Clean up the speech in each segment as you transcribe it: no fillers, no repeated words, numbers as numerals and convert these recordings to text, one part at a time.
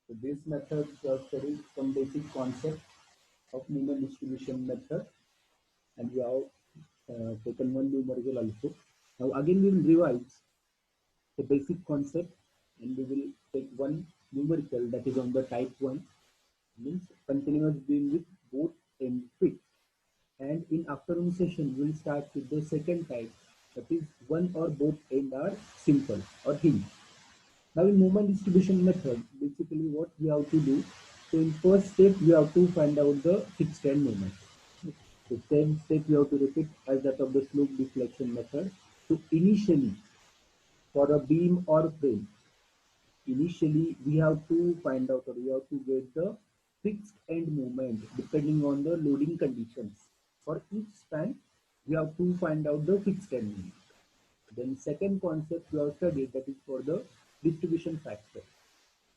So this method we have studied some basic concept of movement distribution method, and we have taken one numerical also. Now again we will revise the basic concept, and we will take one numerical, that is on the type 1, means continuous beam with both end fixed. And in afternoon session we will start with the second type, that is one or both end are simple or hinge. Now in movement distribution method, basically what we have to do, so in first step we have to find out the fixed end moment. The same step we have to repeat as that of the slope deflection method. So initially, for a beam or frame, initially we have to find out, or we have to get the fixed end moment depending on the loading conditions. For each span, we have to find out the fixed end moment. Then second concept we have studied, that is for the distribution factor.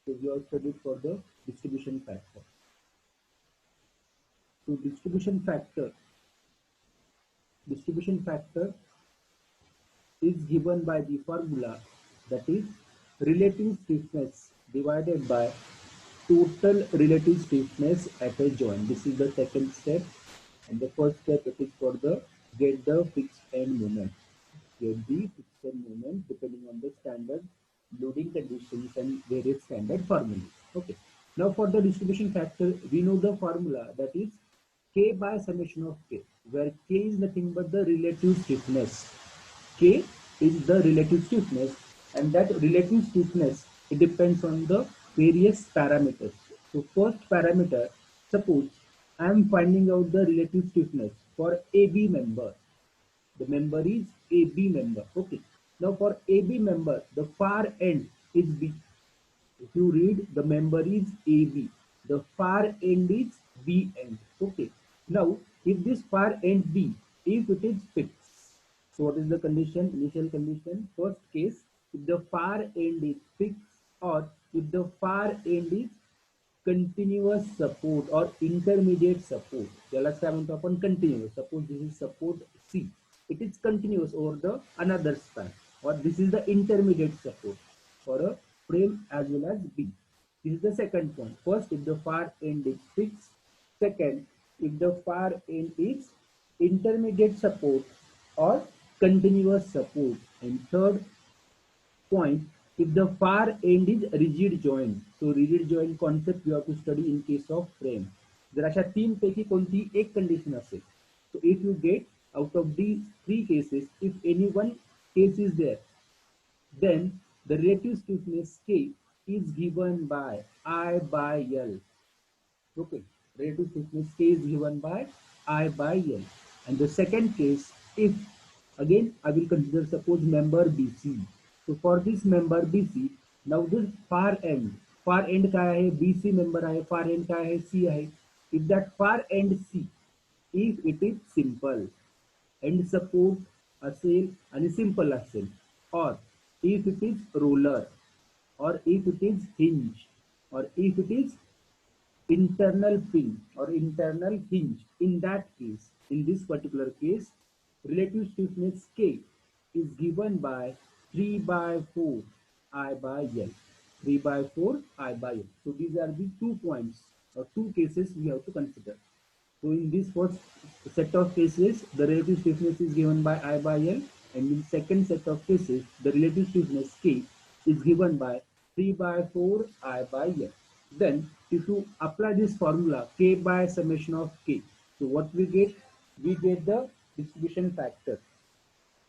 So we have studied for the distribution factor. So distribution factor is given by the formula, that is relative stiffness divided by total relative stiffness at a joint. This is the second step, and the first step it is for the get the fixed end moment. Get the fixed end moment depending on the standard loading conditions and various standard formulas. Okay. Now for the distribution factor, we know the formula, that is K by summation of K, where K is nothing but the relative stiffness. K is the relative stiffness, and that relative stiffness, it depends on the various parameters. So first parameter, suppose I am finding out the relative stiffness for AB member. The member is AB member. Okay. Now for AB member, the far end is B. If you read, the member is AB, the far end is B end. Okay. Now, if this far end B, if it is fixed, so what is the condition? Initial condition. First case, if the far end is fixed, or if the far end is continuous support or intermediate support. यालाच काय म्हणतो आपण continuous. Suppose this is support C. It is continuous over the another span, or this is the intermediate support for a frame as well as B. This is the second point. First, if the far end is fixed. Second, if the far end is intermediate support or continuous support. And third point, if the far end is rigid joint. So rigid joint concept you have to study in case of frame. जर अशा तीन पैकी कोणती एक condition असेल, so if you get out of these three cases, if any one case is there, then the relative stiffness K is given by I by L. Okay, relative stiffness K is given by I by L. And the second case, if again I will consider suppose member BC. So for this member BC, now this far end काय आहे, BC member आहे, far end काय आहे, C आहे. If that far end C, if it is simple, end support असेल आणि simple असेल, or if it is roller, or if it is hinge, or if it is internal pin or internal hinge, in that case, in this particular case, relative stiffness K is given by 3 by 4 I by L. 3 by 4 I by L. So these are the 2 points or 2 cases we have to consider. So in this first set of cases, the relative stiffness is given by I by L, and in second set of cases, the relative stiffness K is given by 3 by 4 I by L. Then if you apply this formula K by summation of K, so what we get? We get the distribution factor.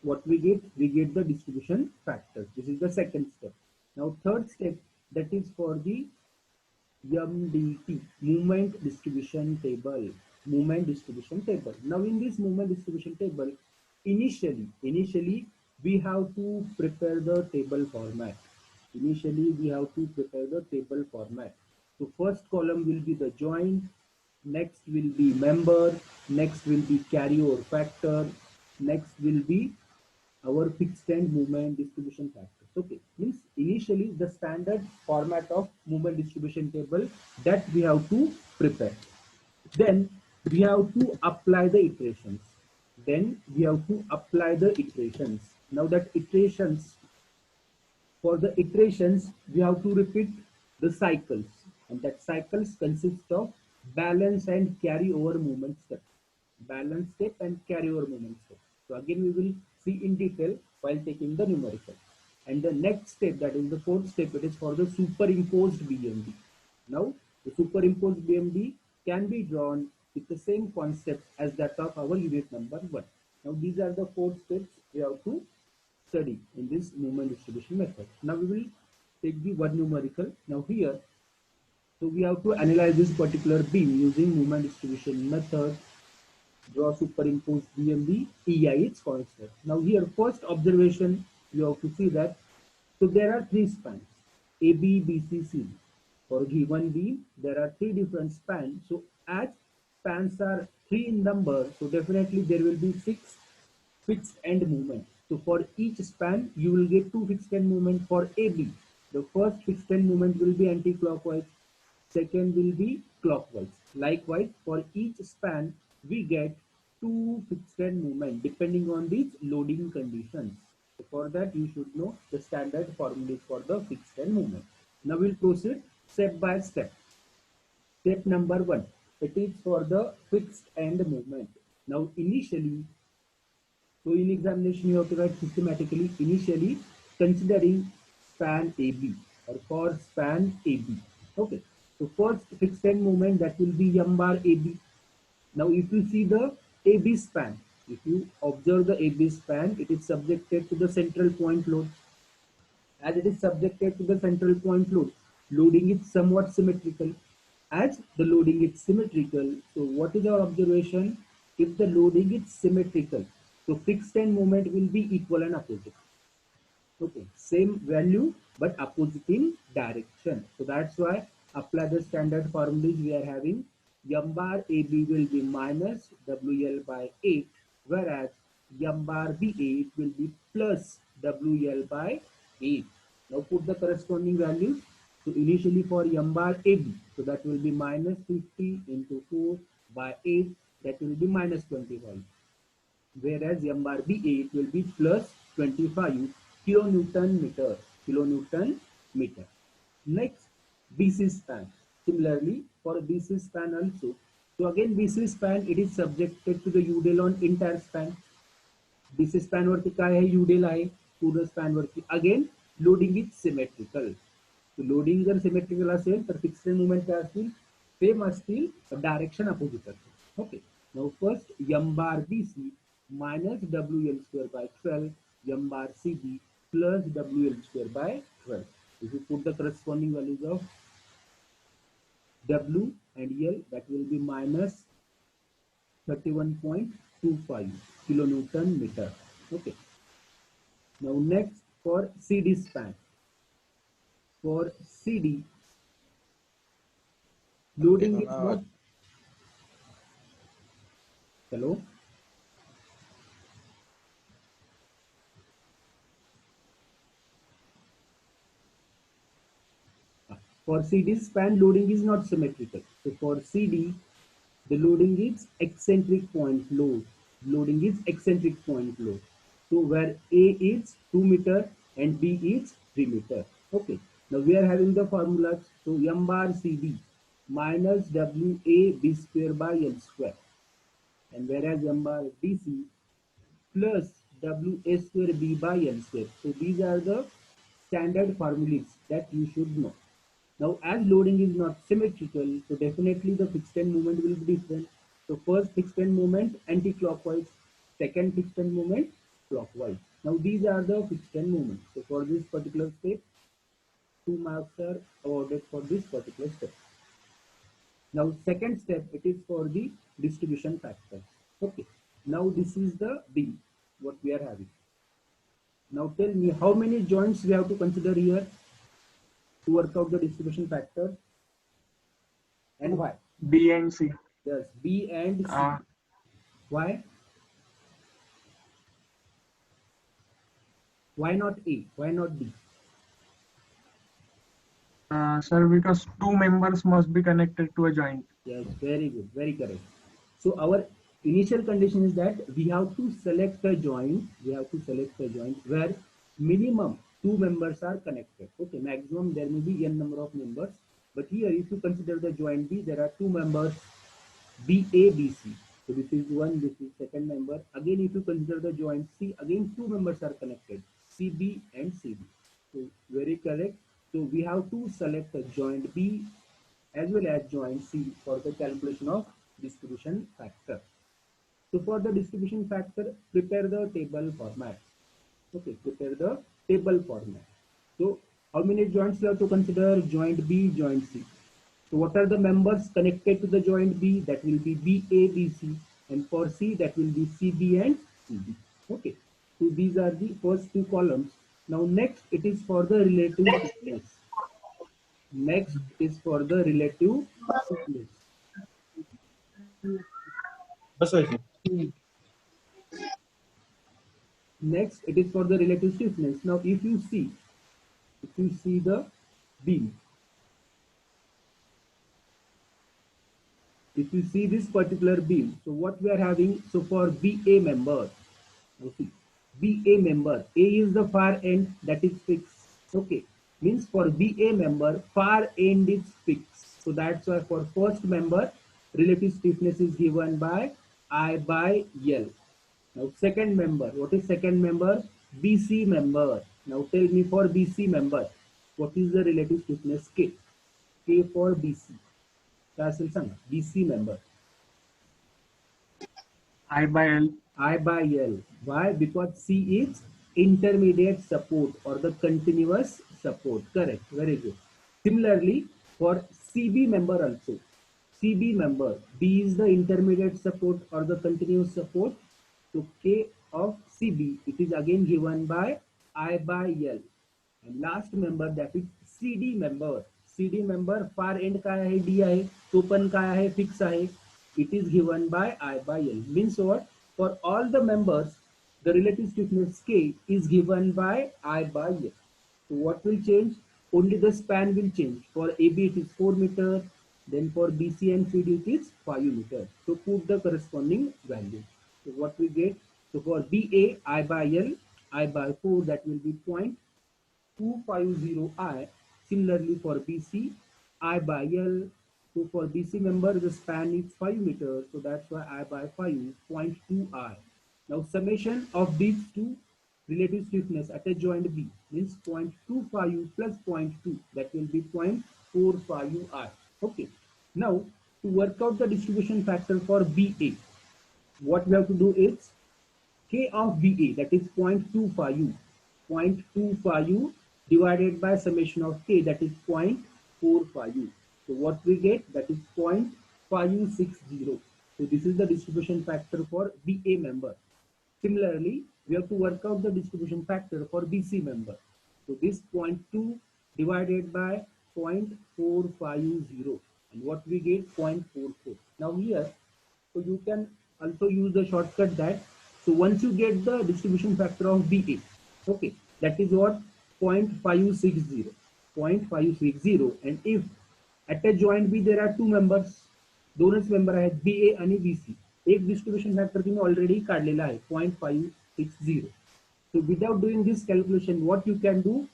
What we get? We get the distribution factor. This is the second step. Now third step, that is for the MDT, movement distribution table. Movement distribution table. Now in this movement distribution table, initially we have to prepare the table format. Initially we have to prepare the table format. So first column will be the joint, next will be member, next will be carryover factor, next will be our fixed end movement distribution factors. Okay, means initially the standard format of movement distribution table that we have to prepare. Then we have to apply the iterations. Now that iterations, for the iterations we have to repeat the cycles. and that cycles consist of balance and carry over movement step. Balance step and carry over movement step. So again we will see in detail while taking the numerical. And the next step, that is the fourth step, it is for the superimposed BMD. Now the superimposed BMD can be drawn with the same concept as that of our unit number 1. Now these are the 4 steps we have to study in this movement distribution method. Now we will take the one numerical. Now here, so we have to analyze this particular beam using movement distribution method. Draw superimposed BMD, EI is constant. Now here, first observation, you have to see that, so there are 3 spans, AB, BC, CD. For given beam, there are 3 different spans. So as spans are 3 in number, so definitely there will be 6 fixed end movement. So for each span, you will get 2 fixed end movement for AB. The first fixed end movement will be anti-clockwise, second will be clockwise. Likewise, for each span, we get 2 fixed end movement depending on these loading conditions. So for that, you should know the standard formulas for the fixed end movement. Now we'll proceed step by step. Step number 1, it is for the fixed end movement. Now initially, so in examination you have to write systematically, initially considering span AB or for span AB. Okay, so first fixed end movement, that will be M bar AB. Now if you see the AB span, if you observe the AB span, it is subjected to the central point load. As it is subjected to the central point load, loading is somewhat symmetrical. As the loading is symmetrical, so what is our observation? If the loading is symmetrical, so fixed end moment will be equal and opposite. Okay, same value but opposite in direction. So that's why apply the standard formulas we are having. M bar AB will be minus WL by 8, whereas M bar BA it will be plus WL by 8. Now put the corresponding values. So initially for M bar AB, so that will be minus 50 into 4 by 8, that will be minus 25. Whereas M bar BA it will be plus 25 kilonewton meter. Kilonewton meter. Next, BC span. Similarly, for BC span also. So again, BC span it is subjected to the U del on entire span. BC span वरती काय आहे, U del आहे पूर्ण span वरती. Again loading is symmetrical. Loading जर symmetrical असेल तर fixed movement काय असतील, सेम असतील, डायरेक्शन अपोजिट असेल. Okay, now first M bar BC minus WL square by 12, M bar CB plus WL square by 12. If you put the corresponding values of W and L, that will be minus 31.25 kilonewton meter. Okay. Now next for CD span. For CD, loading is not. Hello. For CD span, loading is not symmetrical. So for CD, the loading is eccentric point load. Loading is eccentric point load. So where A is 2 meter and B is 3 meter. Okay. Now we are having the formulas. So M bar CD minus WA B square by L square. And whereas M bar BC plus WA square B by L square. So these are the standard formulas that you should know. Now, as loading is not symmetrical, so definitely the fixed end moment will be different. So first fixed end moment anti-clockwise, second fixed end moment clockwise. Now these are the fixed end moments. So for this particular step, 2 marks are awarded for this particular step. Now second step, it is for the distribution factor. Okay. Now this is the B, what we are having. Now tell me how many joints we have to consider here to work out the distribution factor, and why? B and C. Yes, B and C. Why? Why not A? Why not B? Sir, because 2 members must be connected to a joint. Yes, very good, very correct. So our initial condition is that we have to select a joint. We have to select a joint where minimum 2 members are connected. Okay, maximum there may be n number of members But here, if you consider the joint B, there are two members, BA, BC. So this is one, this is second member. Again, if you consider the joint C, again two members are connected, CB and CD. So very correct. So we have to select a joint B as well as joint C for the calculation of distribution factor. So for the distribution factor, prepare the table format. Okay, prepare the table format. So how many joints you have to consider? Joint B, joint C. So what are the members connected to the joint B? That will be BA, BC. And for C, that will be CB and CD. Okay. So these are the first two columns. Now next, it is for the relative stiffness. Next is for the relative stiffness. Next, it is for the relative stiffness. Now, if you see the beam, if you see this particular beam, so what we are having, so for BA member, okay, BA member, A is the far end, that is fixed. Okay, means for BA member, far end is fixed. So that's why for first member, relative stiffness is given by I by L. Now second member, what is second member? BC member. Now tell me for BC member, what is the relative stiffness K? K for BC. काय असेल सांगा BC member. I by L. I by L. Why? Because C is intermediate support or the continuous support. Correct. Very good. Similarly, for CB member also. CB member, B is the intermediate support or the continuous support. So K of CB, it is again given by I by L. And last member, that is CD member. CD member far end काय आहे D आहे, तो पण काय आहे fix आहे. It is given by I by L. Means what? For all the members, the relative stiffness K is given by I by L. So what will change? Only the span will change. For AB it is 4 meter, then for BC and CD it is 5 meter. So put the corresponding value. So what we get? So for BA, I by L, I by 4, that will be 0.250I. Similarly for BC, I by L. So for BC member, the span is 5 meters. So that's why I by 5, 0.2I. Now summation of these two relative stiffness at a joint B means 0.25 plus 0.2, that will be 0.45I. Okay. Now to work out the distribution factor for BA, what we have to do is K of BA, that is 0.25, 0.25 divided by summation of K, that is 0.45. So what we get, that is 0.560. So this is the distribution factor for BA member. Similarly, we have to work out the distribution factor for BC member. So this 0.2 divided by 0.450, and what we get, 0.44. Now here, so you can also use the shortcut that, so once you get the distribution factor of BA, okay, that is what, 0.560, 0.560. And if at a joint B there are two members, दोनच member आहेत BA आणि BC, एक distribution factor तुम्ही already काढलेला आहे 0.560. So without doing this calculation, what you can do,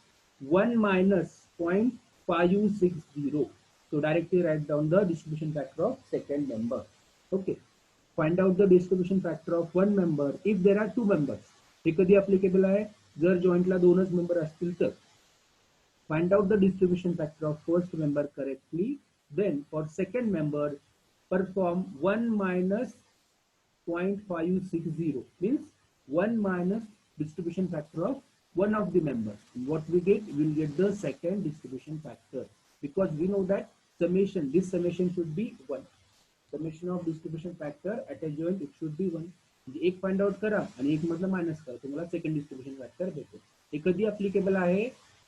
1 minus 0.560. So directly write down the distribution factor of second member. Okay. Find out the distribution factor of one member if there are two members. हे कधी applicable आहे, जर जॉइंटला दोनच member असतील तर. Find out the distribution factor of first member correctly. Then for second member, perform 1 minus 0.560, means 1 minus distribution factor of one of the members. And what we get, we'll get the second distribution factor, because we know that summation, this summation should be 1. Summation of distribution factor at a joint, it should be 1. म्हणजे एक find out करा आणि एक मधलं minus करा, तुम्हाला second distribution factor भेटेल. हे कधी अप्लिकेबल आहे,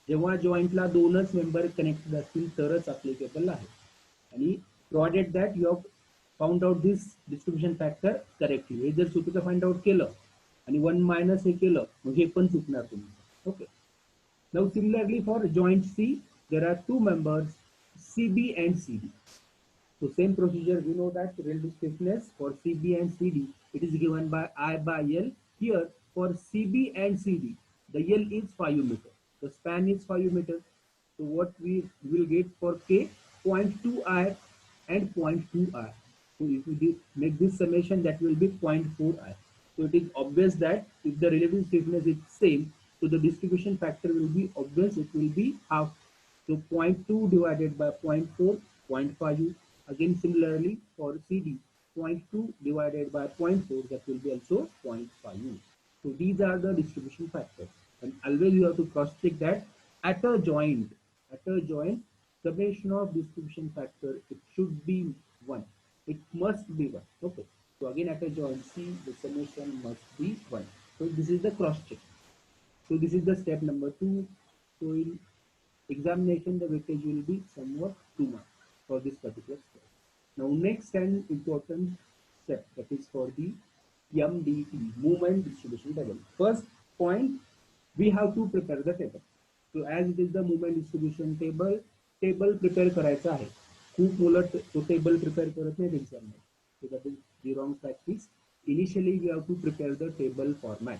जेव्हा जॉइंटला दोनच मेंबर कनेक्टेड असतील तरच अप्लिकेबल आहे. आणि provided that you have found out this distribution factor correctly. हे जर चुकीचं फाइंड आउट केलं आणि 1 मायनस हे केलं, मग हे पण चुकणार तुम्ही. Okay. Now similarly for joint c, there are two members CB and CD. So same procedure, we know that relative stiffness for CB and CD, it is given by I by L. Here for CB and CD, the L is 5 meter, the span is 5 meter. So what we will get for K, 0.2i and 0.2i. So if you make this summation, that will be 0.4i. So it is obvious that if the relative stiffness is same, so the distribution factor will be obvious, it will be half. So 0.2 divided by 0.4, 0.5u. Again similarly for CD, 0.2 divided by 0.4, that will be also 0.5u. So these are the distribution factors. And always you have to cross check that at a joint, summation of distribution factor, it should be 1. It must be 1. Okay. So again at a joint C, the summation must be 1. So this is the cross check. So this is the step number 2. So in examination, the weightage will be somewhat 2 marks for this particular step. Now next and important step, that is for the MDT, movement distribution table. First point, we have to prepare the table. So as it is the movement distribution table prepare करायचा आहे. खूप मुलं तो table prepare करत नाहीत exam मध्ये. So that is the wrong practice. Initially we have to prepare the table format.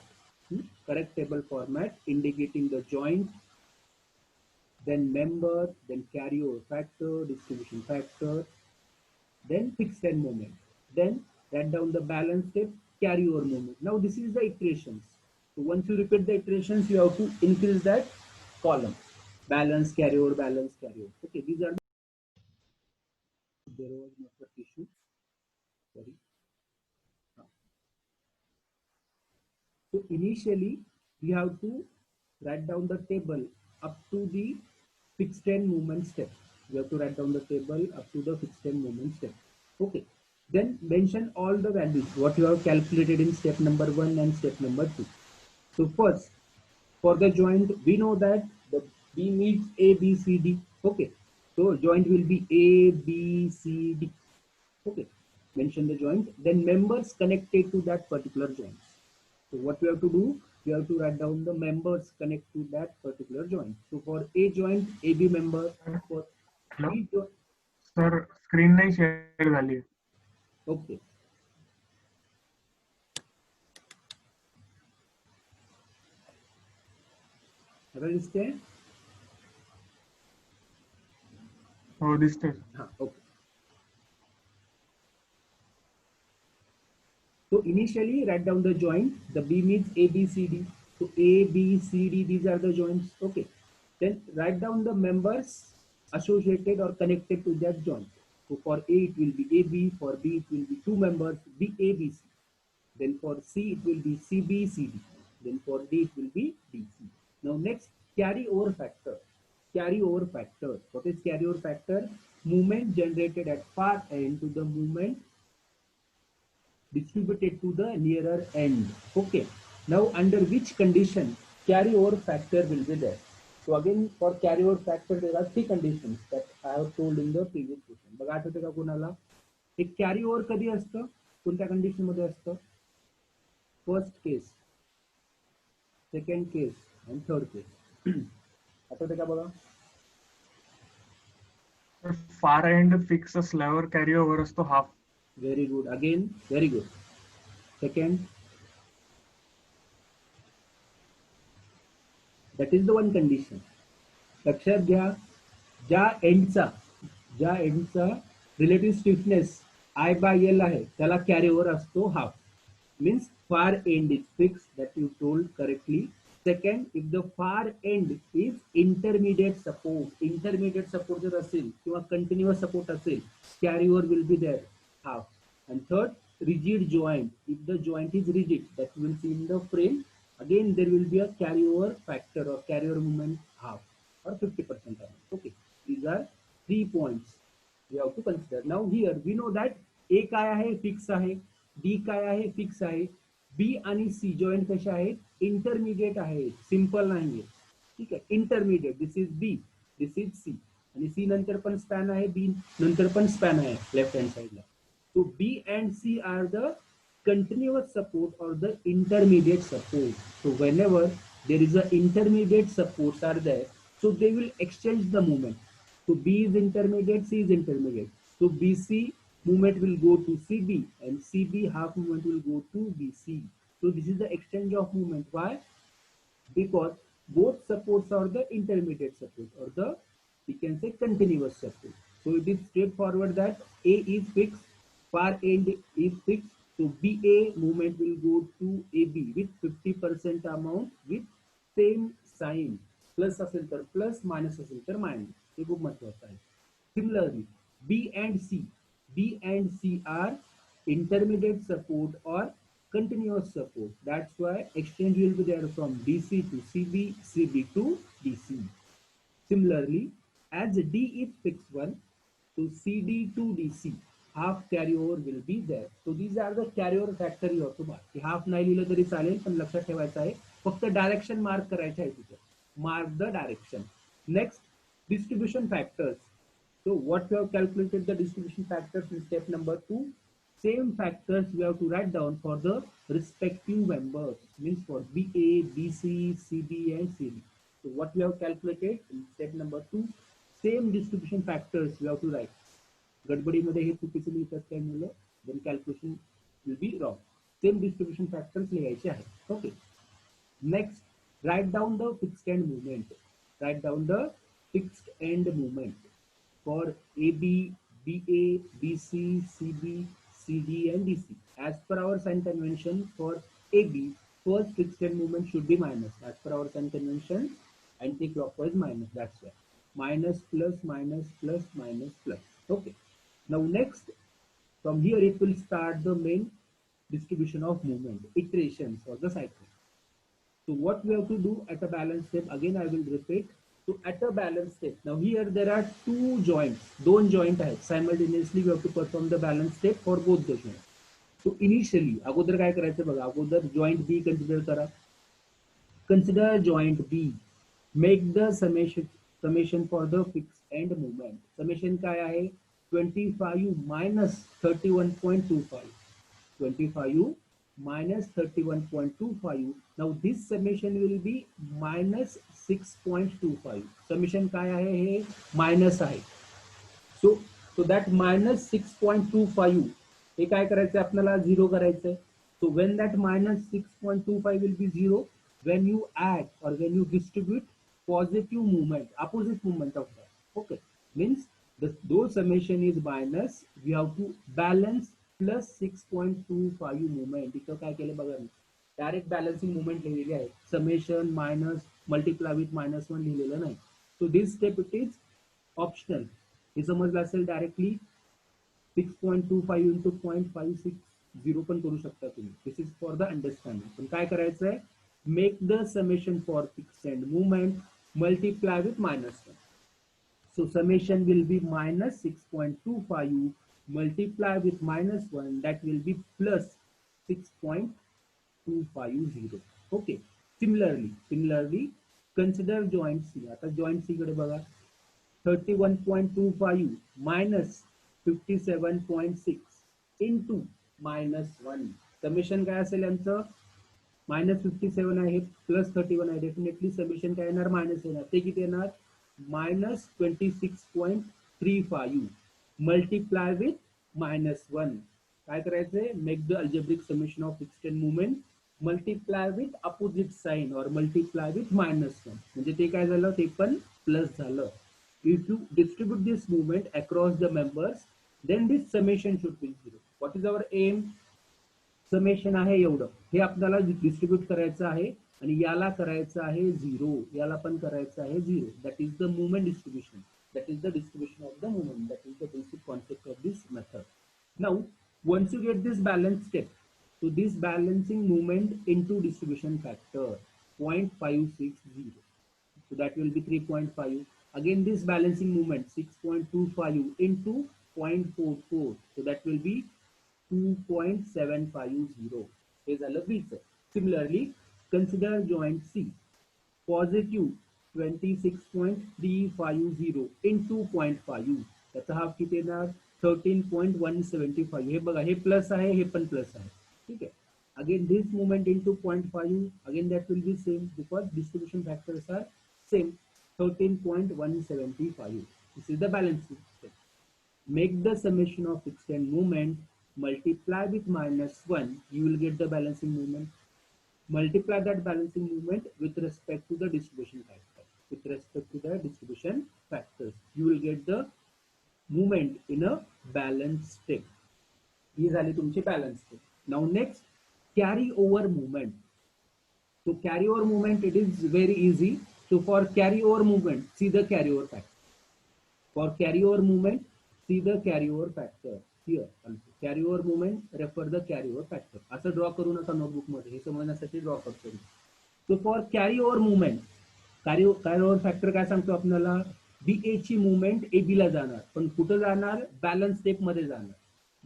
Correct table format indicating the joint, then member, then carryover factor, distribution factor, then fixed end moment, then write down the balance step, carryover moment. Now this is the iterations. So once you repeat the iterations, you have to increase that column. Balance, carryover, balance, carryover. Okay, these are there was network issue. Sorry. So initially we have to write down the table up to the fixed end movement step. We have to write down the table up to the fixed end movement step. Okay. Then mention all the values what you have calculated in step number 1 and step number 2. So first, for the joint, we know that the B meets A, B, C, D. Okay. So joint will be A, B, C, D. Okay. Mention the joint. Then members connected to that particular joint. So what we have to do, we have to write down the members connect to that particular joint. So for A joint, AB member. For B joint. Sir screen नहीं share झाली आहे. Okay. आता दिसते? हो दिसते. Okay. So initially write down the joint. The B means A, B, C, D. So A, B, C, D, these are the joints. Okay. Then write down the members associated or connected to that joint. So for A it will be AB, for B it will be 2 members B, A, B, C. Then for C it will be C, B, C, D. Then for D it will be D, C. Now next, carryover factor. Carryover factor. What is carryover factor? Movement generated at far end to the movement distributed to the nearer end. Okay. Now under which condition carryover factor will be there? So again for carryover factor there are 3 conditions that I have told in the previous question. बघा आठवते का कोणाला? एक carryover कधी असतं? कोणत्या condition मध्ये असतं? फर्स्ट केस, सेकंड केस आणि थर्ड केस. आठवते का बघा? फार एंड फिक्स असल्यावर कॅरी ओव्हर असतो half. Very good. Again, very good. Second, that is the one condition. लक्षात घ्या, ज्या एंडचा relative stiffness I by L आहे त्याला कॅरी ओव्हर असतो half. Means far end is fixed, that you told correctly. Second, if the far end is intermediate support जर असेल किंवा continuous support असेल, carry over will be there half. And third, rigid joint. If the joint is rigid, that you will see in the frame, again there will be a carryover factor or carryover moment half or 50%. Okay, these are 3 points we have to consider. Now here we know that A काय आहे, fix आहे. D काय आहे, fix आहे. B आणि C joint कशा आहेत, intermediate आहेत, सिंपल नाहीये. ठीक आहे, intermediate. This is B, this is C आणि C नंतर पण स्पॅन आहे, B नंतर पण स्पॅन आहे लेफ्ट हँड साइडला. So B and C are the continuous support or the intermediate support. So whenever there is a intermediate supports are there, so they will exchange the moment. So B is intermediate, C is intermediate. So BC movement will go to CB and CB half movement will go to BC. So this is the exchange of movement. Why? Because both supports are the intermediate support or the, we can say, continuous support. So it is straightforward that A is fixed, far end is fixed. So BA movement will go to AB with 50% amount with same sign. Plus असेल तर plus, minus असेल तर minus. हे खूप महत्वाचं आहे. Similarly, B and C are intermediate support or continuous support. That's why exchange will be there from DC to CB, CB to DC. Similarly, as D is fixed one, to CD to DC, half carryover will be there. So these are the carryover factor you have to mark. की half नाही लिहिलं तरी चालेल, पण लक्षात ठेवायचं आहे फक्त डायरेक्शन मार्क करायचं आहे तिथे. Mark the direction. Next, distribution factors. So what we have calculated the distribution factors in step number 2. Same factors we have to write down for the respective members, means for BA, BC, CB and CD. So what we have calculated in step number 2, same distribution factors we have to write. गडबडीमध्ये हे चुकीचं लिहितात काय मुलं, then calculation will be wrong. Same distribution factors लिहायचे आहेत. Okay. Next, write down the fixed end movement. Write down the fixed end movement for AB, BA, BC, CB, CD and DC. As per our sign convention for AB, first fixed end movement should be minus. As per our sign convention, anti-clockwise minus. That's why minus, plus, minus, plus, minus, plus. Okay. Now next, from here it will start the main distribution of movement, iterations for the cycle. So what we have to do at a balance step, again I will repeat. So at a balance step, now here there are two joints, दोन joint आहेत. Simultaneously we have to perform the balance step for both the joints. So initially, अगोदर काय करायचं बघा, अगोदर joint B consider करा. Consider joint B. Make the summation for the fixed end movement. Summation काय आहे? 25 minus 31.25. 25 minus 31.25. Now this summation will be minus 6.25. Summation काय आहे हे minus आहे. So that minus 6.25 हे काय करायचं आपल्याला 0 करायचं. So when that minus 6.25 will be 0, when you add or when you distribute positive movement, opposite movement of that. Okay, means though summation is minus, we have to balance plus 6.25 movement. इथं काय केलं बघा, direct balancing movement लिहिलेली आहे. Summation minus multiply with -1 लिहिलेलं नाही. So this step it is optional. हे समजलं असेल डायरेक्टली 6.25 इंटू 0.560 पण करू शकता तुम्ही. This is for the understanding. पण काय करायचं आहे, make the summation for fixed and movement multiply with -1. So summation will be minus 6.25 multiply with -1, that will be plus 6.250. Okay. Similarly, consider joint C. आता joint C कडे बघा. 31.25 minus 57.6 into -1. Summation काय असेल यांचं? -57 आहे प्लस 31 आहे. Definitely summation काय येणार? मायनस येणार. ते किती येणार? minus 26.35 multiply with -1. काय करायचंय? Make the algebraic summation of fixed end movement multiply with opposite sign or multiply with -1. म्हणजे ते काय झालं? ते पण प्लस झालं. If you distribute this movement across the members, then this summation should be 0. What is our aim? Summation आहे एवढं, हे आपल्याला डिस्ट्रीब्यूट करायचं आहे आणि याला करायचं आहे 0, याला पण करायचं आहे 0. That is the movement distribution. That is the distribution of the movement. That is the basic concept of this method. Now once you get this balance step, so this balancing movement into distribution factor 0.560, so that will be 3.5. Again this balancing movement 6.25 into 0.44, so that will be 2.750. हे झालं B चं. Similarly, consider joint C. Positive 26.350 into 0.5. त्याचा half किती येणार? 13.175. हे बघा, हे plus आहे, हे पण plus आहे. ठीक आहे. Again this movement into 0.5, again that will be same because distribution factors are same. 13.175. This is the balancing step. Make the summation of fixed end movement multiply with -1, you will get the balancing movement. Multiply that balancing movement with respect to the distribution factor. With respect to the distribution factors, you will get the movement in a balanced step. ही झाली तुमची balance step. Now next, carry over movement. So carry over movement, it is very easy. So for carry over movement, see the carry over factor. For carry over movement, see the carry over factor here. Carry over movement, refer the carry over factor. असं draw करू नका notebook मध्ये, हे समजण्यासाठी draw करतो. So for carry over movement, carry over factor काय सांगतो आपल्याला, BA ची movement AB ला जाणार, पण कुठं जाणार, balance step मध्ये जाणार.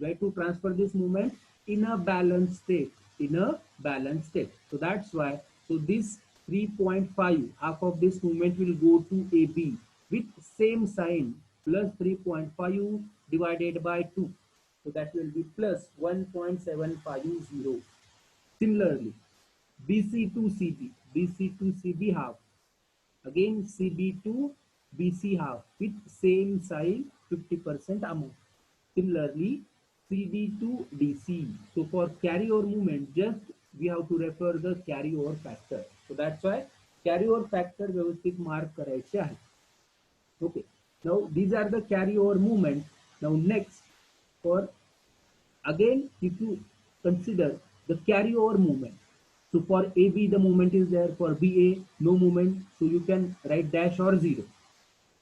Where to transfer this movement? In a balance state. In a balance state. So that's why, so this 3.5, half of this movement will go to AB with same sign, plus 3.5 divided by 2. So that will be plus 1.750. Similarly, BC to CB, BC to CB half. Again CB to BC half with same sign, 50% amount. Similarly, CD to DC. So for carryover movement, just we have to refer the carryover factor. So that's why carryover factor व्यवस्थित mark करायचे आहे. Okay. Now these are the carryover movement. Now next, for again, if you consider the carryover movement. So for AB the movement is there, for BA no movement, so you can write dash or 0.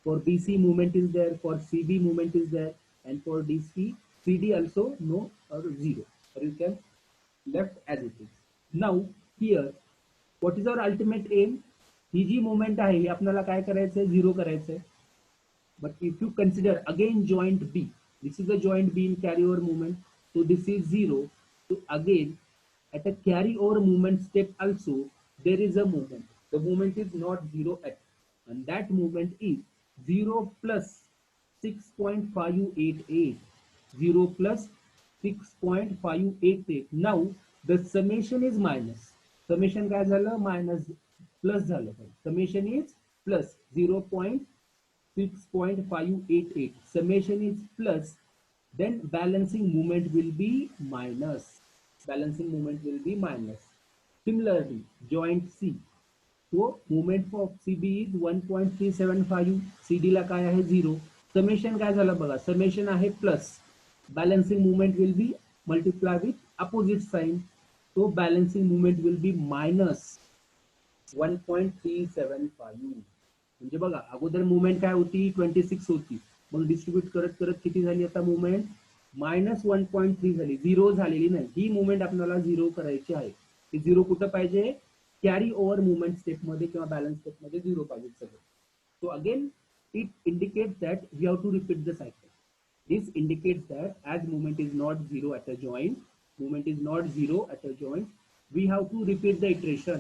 For BC movement is there, for CB movement is there, and for DC, CD also no or 0, or you can left as it is. Now here, what is our ultimate aim? He ji movement आहे ही आपल्याला काय करायचंय, 0 करायचंय. But if you consider again joint B, this is the joint B in carryover movement, so this is 0. So again, at a carryover movement step also, there is a movement. The movement is not 0 at, and that movement is 0 plus 6.588. 0 plus 6.588. Now the summation is minus. Summation काय झालं, minus plus झालं. Summation is plus 0.6.588. Summation is plus, then balancing movement will be minus. Balancing movement will be minus. Similarly, joint C. So movement for CB is 1.375. CD ला काय आहे 0. Summation काय झालं बघा, summation आहे plus. Balancing movement will be multiply with opposite sign. So balancing movement will be minus 1.375. म्हणजे बघा अगोदर movement काय होती 26 होती, मग डिस्ट्रीब्यूट करत करत किती झाली आता मुवमेंट, -1.3 झाली, 0 झालेली नाही. ही मुवमेंट आपल्याला 0 करायची आहे. ती 0 कुठं पाहिजे, कॅरी ओव्हर मुवमेंट स्टेप मध्ये किंवा बॅलन्स स्टेप मध्ये 0 पाहिजे सगळं. So again it indicates that we have to repeat the cycle. This indicates that as movement is not 0 at a joint, movement is not 0 at a joint, we have to repeat the iteration.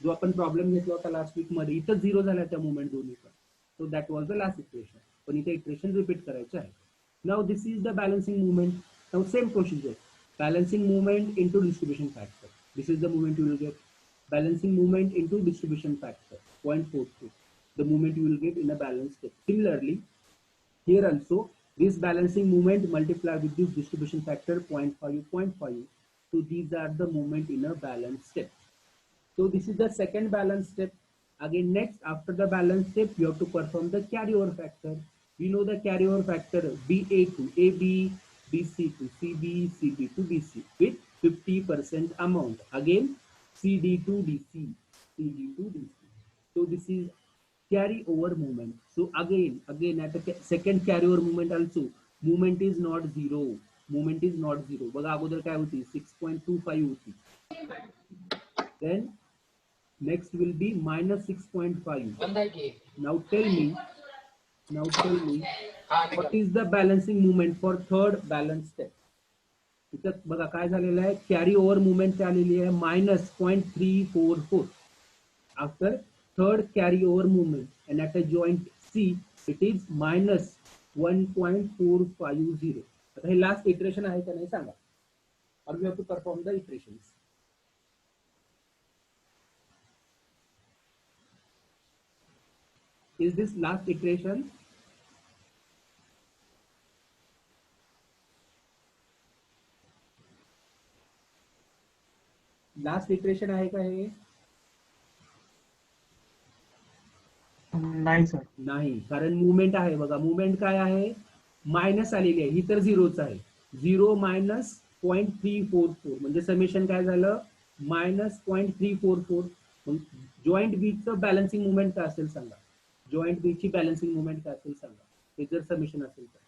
जो आपण problem घेतला होता last week मध्ये, इथं 0 झाला त्या movement दोन्ही पण. So that was the last iteration, पण इथे इटरेशन रिपीट करायचे आहे. Now this is the balancing movement. Now same procedure, balancing movement into distribution factor. This is the movement you will get. Balancing movement into distribution factor 0.42. The movement you will get in a balance step. Similarly here also, this balancing movement multiplied with this distribution factor 0.5, 0.5. So these are the movement in a balance step. So this is the second balance step. Again, next after the balance step, you have to perform the carryover factor. We know the carryover factor BA to AB, BC to CB, CB to BC with 50% amount. Again, CD to DC, CD to DC. So this is carry over movement. So again at the second carry over movement also, movement is not 0. Movement is not 0. बघा अगोदर काय होती 6.25 होती. Then next will be -6.5. Now tell me what is the balancing movement for third balance step. इथं बघा काय झालेलं आहे, कॅरी ओव्हर मुवमेंट आलेली आहे -0.344 after third carryover movement, and at a joint C it is -1.450. आता हे लास्ट इटरेशन आहे का नाही सांगा, or we have to perform the iterations. Is this last iteration? Last iteration आहे का हे? नाही सर. नाही, कारण मुवमेंट आहे बघा. मुवमेंट काय आहे, मायनस आलेली आहे, ही तर झिरोच आहे. 0 मायनस 0.344 म्हणजे समेशन काय झालं, -0.344. मग जॉईंट बीचं बॅलन्सिंग मुवमेंट काय असेल सांगा, जॉईंट बीची बॅलन्सिंग मुवमेंट काय असेल सांगा, हे जर समेशन असेल तर.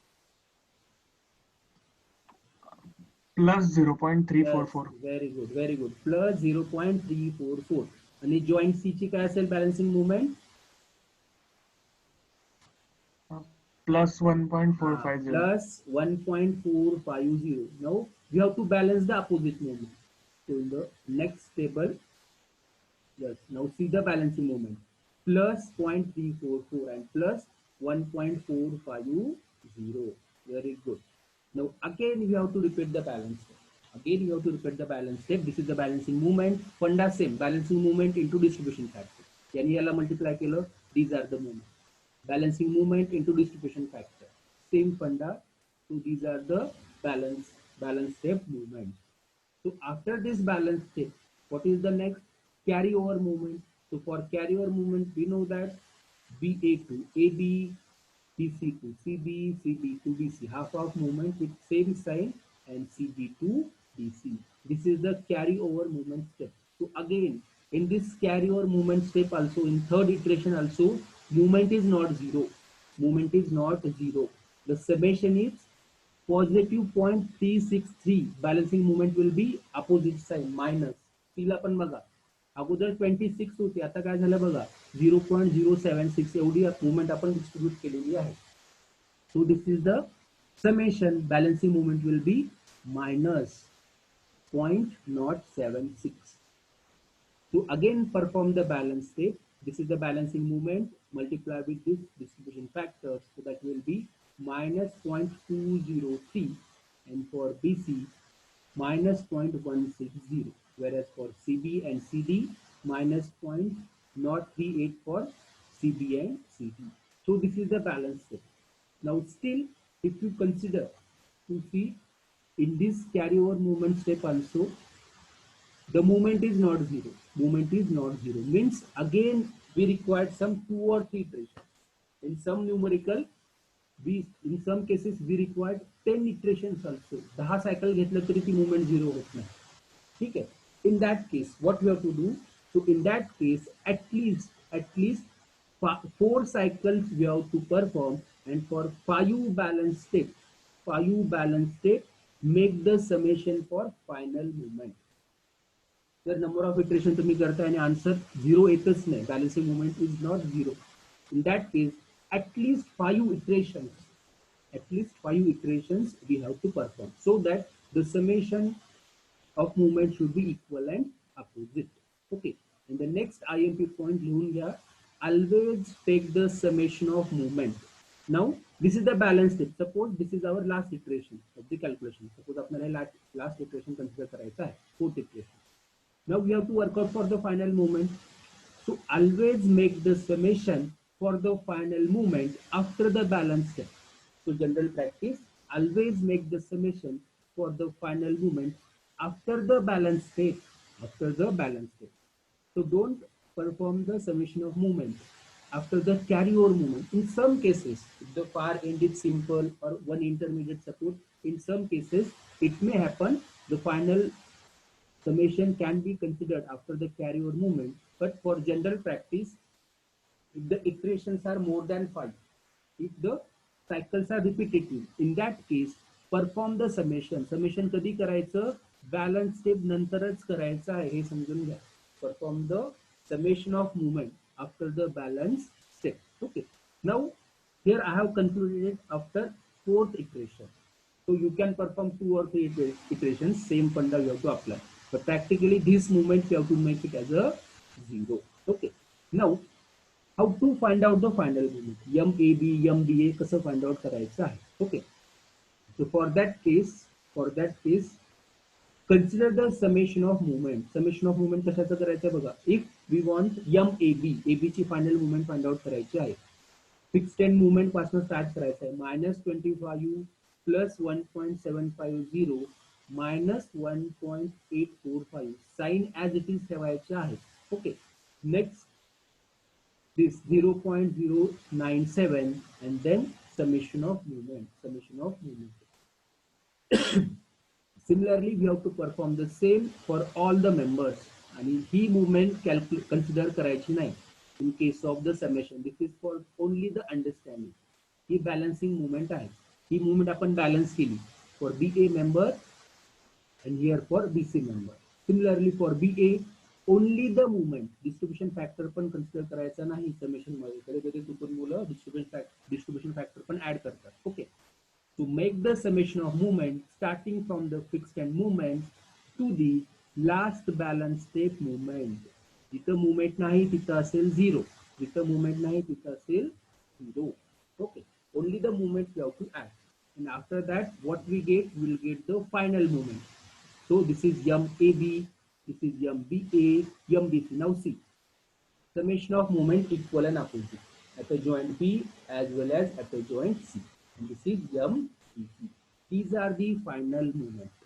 Plus 0.344. Very good, very good. Plus 0.344. आणि जॉईंट सी ची काय असेल balancing movement, Plus 1.450. plus 1.450. Now we have to balance the opposite moment. So in the next table, yes, now see the balancing moment. Plus 0.344 and plus 1.450. Very good. Now again we have to repeat the balance step. Again we have to repeat the balance step. This is the balancing moment. Funda same. Balancing moment into distribution factor. Yani yala multiply केलं. These are the moments. Balancing moment into distribution factor. Same funda. So these are the balance step movements. So after this balance step, what is the next? Carryover movement. So for carryover movement, we know that BA to AB, BC to CB, CB to BC. Half of movement with same sign, and CB to BC. This is the carryover movement step. So again, in this carryover movement step also, in third iteration also, movement is not zero. Movement is not zero. The summation is positive 0.363. Balancing moment will be opposite sign, minus. तिला पण बघा, अगोदर 26 होती, आता काय झालं बघा, 0.076 एवढी मुवमेंट आपण डिस्ट्रीब्यूट केलेली आहे. So this is the summation. Balancing moment will be minus 0.076. To again perform the balance step, this is the balancing moment, multiply with this distribution factor, so that will be minus 0.203, and for BC minus 0.160, whereas for CB and CD minus 0.038 for CB and CD. So this is the balance step. Now still, if you consider to see in this carryover movement step also, the movement is not zero. Movement is not zero. Means again we required some 2 or 3 iterations. In some numerical, in some cases we required 10 iterations also. 10 cycle घेतलं तरी ती movement zero होत नाही. ठीक आहे. In that case, what we have to do? So in that case, at least 4 cycles we have to perform, and for 5 balance step, make the summation for final movement. जर number of iteration तुम्ही करताय आणि answer 0 येतच नाही, balancing movement is not 0, in that case at least 5 iterations we have to perform, so that the summation of movement should be equal and opposite. Okay, and the next IMP point लिहून घ्या, always take the summation of movement. Now this is the balance step. Suppose this is our last iteration of the calculation. Suppose आपल्याला last iteration consider करायचा आहे, fourth iteration. Now we have to work out for the final movement. So always make the summation for the final movement after the balance step. So general practice, always make the summation for the final movement after the balance step. After the balance step. So don't perform the summation of movement after the carryover movement. In some cases, if the far end is simple or one intermediate support, in some cases it may happen the final summation can be considered after the carryover movement, but for general practice, if the iterations are more than 5, if the cycles are repetitive, in that case, perform the summation. Summation कधी करायचं? Balance step नंतरच करायचं आहे, हे समजून घ्या. Perform the summation of movement after the balance step. Okay. Now, here I have concluded after 4th iteration. So you can perform 2 or 3 iterations, same funda you have to apply. But practically these movements you have to make it as a 0. Okay. Now, how to find out the final movement? MAB, MBA कसं find out करायचं आहे? Okay. So for that case, consider the summation of movement. Summation of movement कशाचं करायचं बघा. If we want MAB, AB ची final movement find out करायची आहे. Fixed end movement पासून start करायचं आहे. -25 plus 1.750 minus 1.845. Sign as it is ठेवायचे आहे. Okay. Next, this 0.097 and then summation of movement. Similarly, we have to perform the same for all the members. आणि ही movement consider करायची नाही. In case of the summation, this is for only the understanding. He balancing movement आहे. ही movement आपण balance केली for BA member and here for BC member. Similarly for BA, only the movement, distribution factor पण consider करायचा नाही summation मध्ये. कधी चुकून मुलं distribution factor पण add करतात. Okay. To make the summation of movement starting from the fixed end movement to the last balance step movement. जिथं movement नाही तिथं असेल 0. जिथं movement नाही तिथं असेल 0. Okay. Only the movement we have to add. And after that, what we get, we will get the final movement. So this is MAB, this is MBA, MBC. Now see, summation of moment equal and opposite at the joint B as well as at the joint C. And this is MBC. These are the final movements.